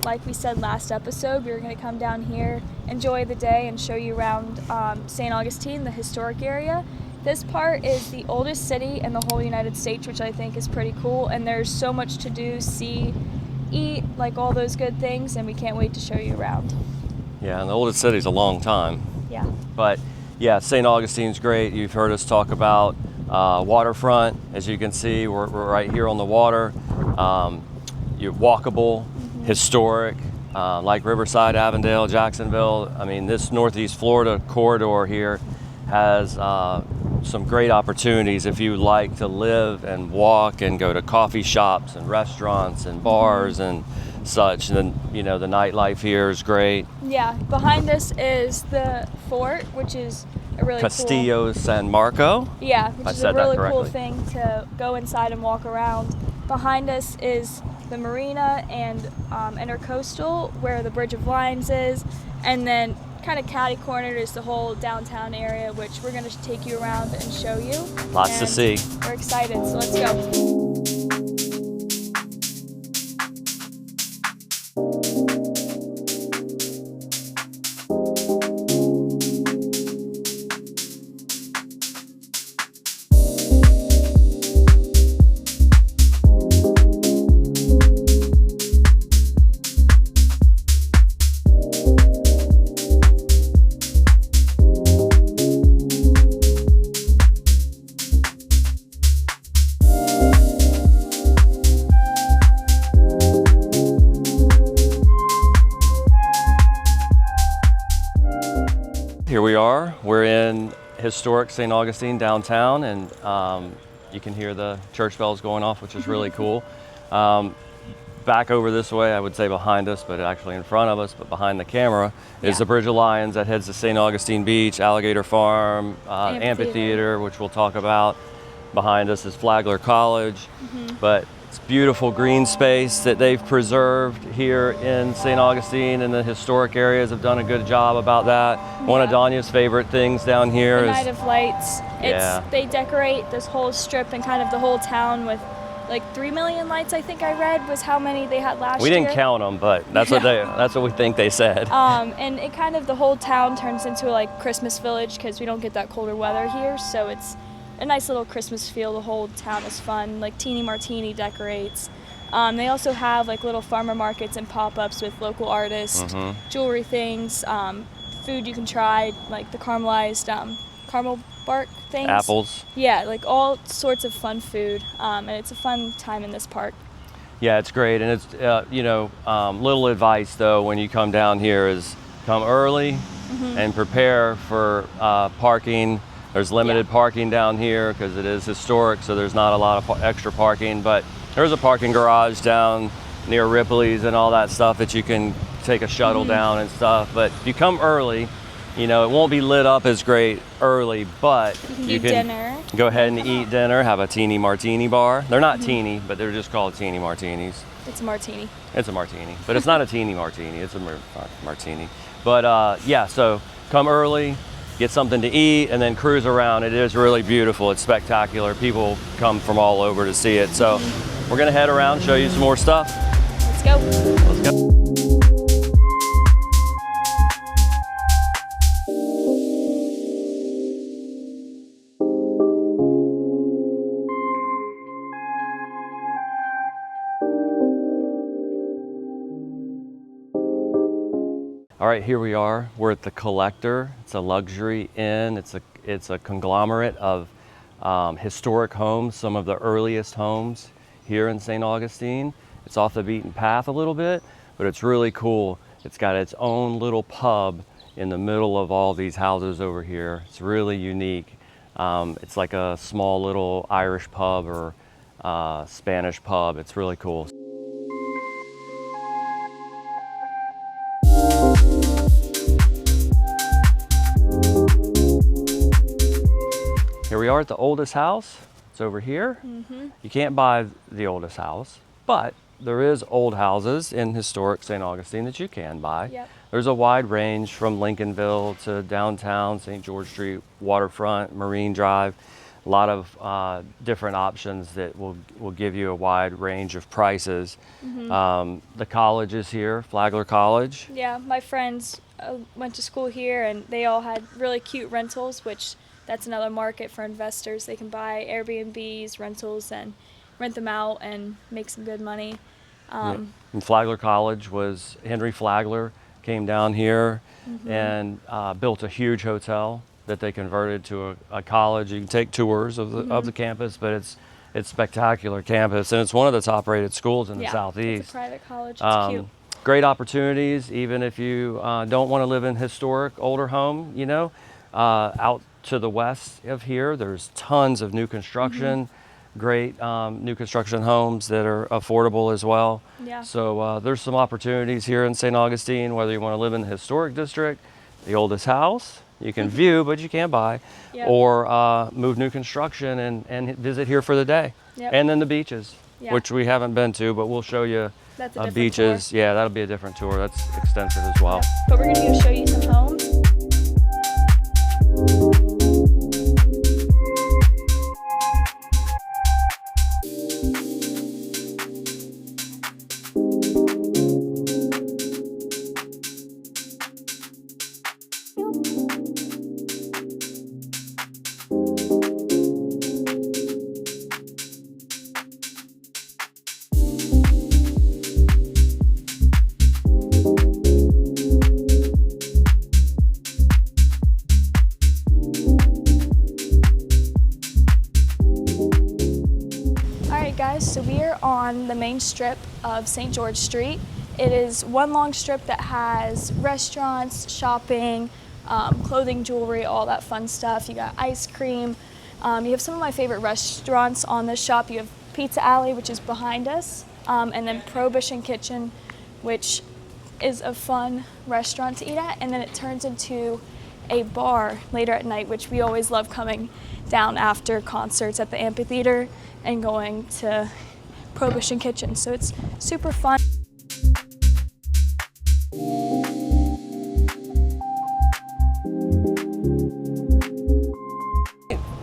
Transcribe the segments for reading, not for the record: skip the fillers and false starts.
like we said last episode, we were going to come down here, enjoy the day, and show you around St. Augustine, the historic area. This part is the oldest city in the whole United States, which I think is pretty cool, and there's so much to do, see, eat, like all those good things, and we can't wait to show you around. Yeah, and the oldest city's a long time. Yeah. But yeah, St. Augustine's great. You've heard us talk about waterfront. As you can see, we're right here on the water. You're walkable, historic, like Riverside, Avondale, Jacksonville. I mean, this Northeast Florida corridor here has some great opportunities if you like to live and walk and go to coffee shops and restaurants and bars and such. And then, you know, the nightlife here is great. Yeah, behind us is the fort, which is a really Castillo de San Marcos. Yeah, which is a really cool thing to go inside and walk around. Behind us is the marina and intercoastal, where the Bridge of Lions is, and then kind of catty-cornered is the whole downtown area, which we're going to take you around and show you. Lots to see. We're excited, so let's go. Here we are. We're in historic St. Augustine downtown, and you can hear the church bells going off, which is really cool. Back over this way, I would say behind us, but actually in front of us, but behind the camera, is the Bridge of Lions that heads to St. Augustine Beach, Alligator Farm, amphitheater, which we'll talk about. Behind us is Flagler College, but it's beautiful green space that they've preserved here in St. Augustine, and the historic areas have done a good job about that. One of Donya's favorite things down here the is Night of Lights. They decorate this whole strip and kind of the whole town with like 3 million lights, I think I read was how many they had last year. We didn't count them, but that's what we think they said. And it kind of, the whole town turns into like Christmas village, because we don't get that colder weather here, so it's a nice little Christmas feel. The whole town is fun. Like Teeny Martini decorates. They also have like little farmer markets and pop-ups with local artists, jewelry things, food you can try, like the caramelized caramel bark things. Apples. Yeah, like all sorts of fun food, and it's a fun time in this park. Yeah, it's great, and it's little advice though when you come down here is come early and prepare for parking. There's limited parking down here because it is historic, so there's not a lot of extra parking, but there's a parking garage down near Ripley's and all that stuff that you can take a shuttle down and stuff. But if you come early, you know, it won't be lit up as great early, but you can go ahead and eat dinner, have a teeny martini bar. They're not teeny, but they're just called teeny martinis. It's a martini. It's a martini, but it's not a teeny martini, it's a martini. But yeah, so come early, get something to eat, and then cruise around. It is really beautiful. It's spectacular. People come from all over to see it. So we're gonna head around, show you some more stuff. Let's go. Let's go. All right, here we are. We're at the Collector. It's a luxury inn. It's a conglomerate of historic homes, some of the earliest homes here in St. Augustine. It's off the beaten path a little bit, but it's really cool. It's got its own little pub in the middle of all these houses over here. It's really unique. It's like a small little Irish pub or Spanish pub. It's really cool. Here we are at the oldest house. It's over here. You can't buy the oldest house, but there is old houses in historic St. Augustine that you can buy. Yep. There's a wide range from Lincolnville to downtown, St. George Street, waterfront, Marine Drive. a lot of different options that will give you a wide range of prices. The college is here, Flagler College. Yeah, my friends went to school here, and they all had really cute rentals, which that's another market for investors. They can buy Airbnbs, rentals, and rent them out and make some good money. And Flagler College was Henry Flagler came down here and built a huge hotel that they converted to a college. You can take tours of the campus, but it's spectacular campus, and it's one of the top rated schools in the Southeast. It's a private college. It's cute. Great opportunities, even if you don't want to live in historic older home, you know, out to the west of here, there's tons of new construction, great new construction homes that are affordable as well. Yeah. So there's some opportunities here in St. Augustine, whether you want to live in the historic district, the oldest house, you can view, but you can't buy, or move new construction and visit here for the day. And then the beaches, which we haven't been to, but we'll show you beaches. Tour. Yeah, that'll be a different tour. That's extensive as well. But we're going to go show you some homes. Guys, so we are on the main strip of St. George Street. It is one long strip that has restaurants, shopping, clothing, jewelry, all that fun stuff. You got ice cream. You have some of my favorite restaurants on this shop. You have Pizza Alley, which is behind us, and then Prohibition Kitchen, which is a fun restaurant to eat at, and then it turns into a bar later at night, which we always love coming down after concerts at the amphitheater and going to Prohibition Kitchen. So it's super fun.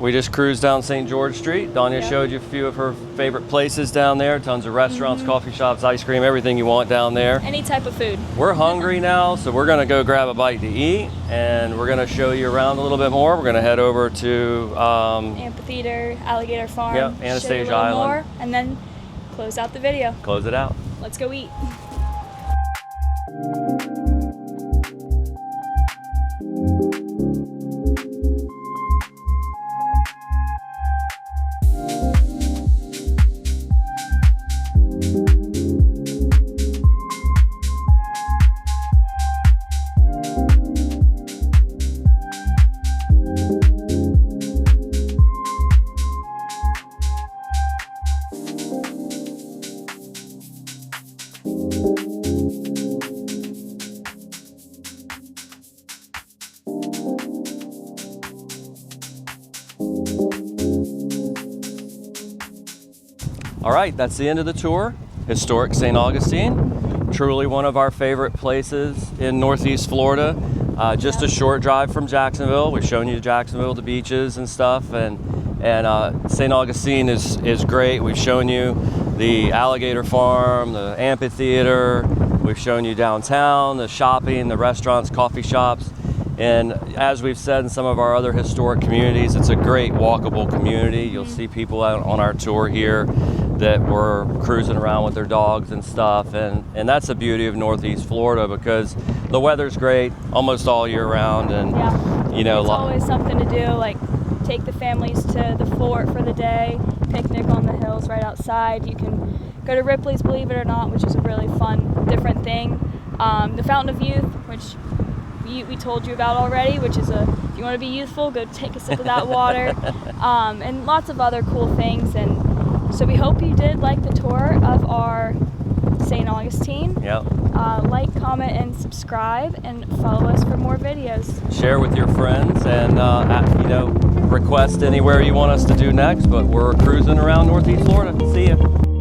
We just cruised down St. George Street. Danya showed you a few of her favorite places down there. Tons of restaurants, coffee shops, ice cream, everything you want down there. Any type of food. We're hungry now, so we're gonna go grab a bite to eat, and we're gonna show you around a little bit more. We're gonna head over to Amphitheater, Alligator Farm, Anastasia Island, more, and then close out the video. Close it out. Let's go eat. All right, that's the end of the tour. Historic St. Augustine, truly one of our favorite places in Northeast Florida. Just a short drive from Jacksonville. We've shown you Jacksonville, the beaches and stuff, and St. Augustine is great. We've shown you the Alligator Farm, the amphitheater. We've shown you downtown, the shopping, the restaurants, coffee shops. And as we've said in some of our other historic communities, it's a great walkable community. You'll see people out on our tour here that were cruising around with their dogs and stuff. And that's the beauty of Northeast Florida, because the weather's great almost all year round. And you know, it's always something to do, like take the families to the fort for the day, picnic on the hills right outside. You can go to Ripley's, believe it or not, which is a really fun, different thing. The Fountain of Youth, which we told you about already, which is if you want to be youthful, go take a sip of that water, and lots of other cool things. And so we hope you did like the tour of our St. Augustine. Like, comment, and subscribe, and follow us for more videos. Share with your friends, and you know, request anywhere you want us to do next. But we're cruising around Northeast Florida. See ya.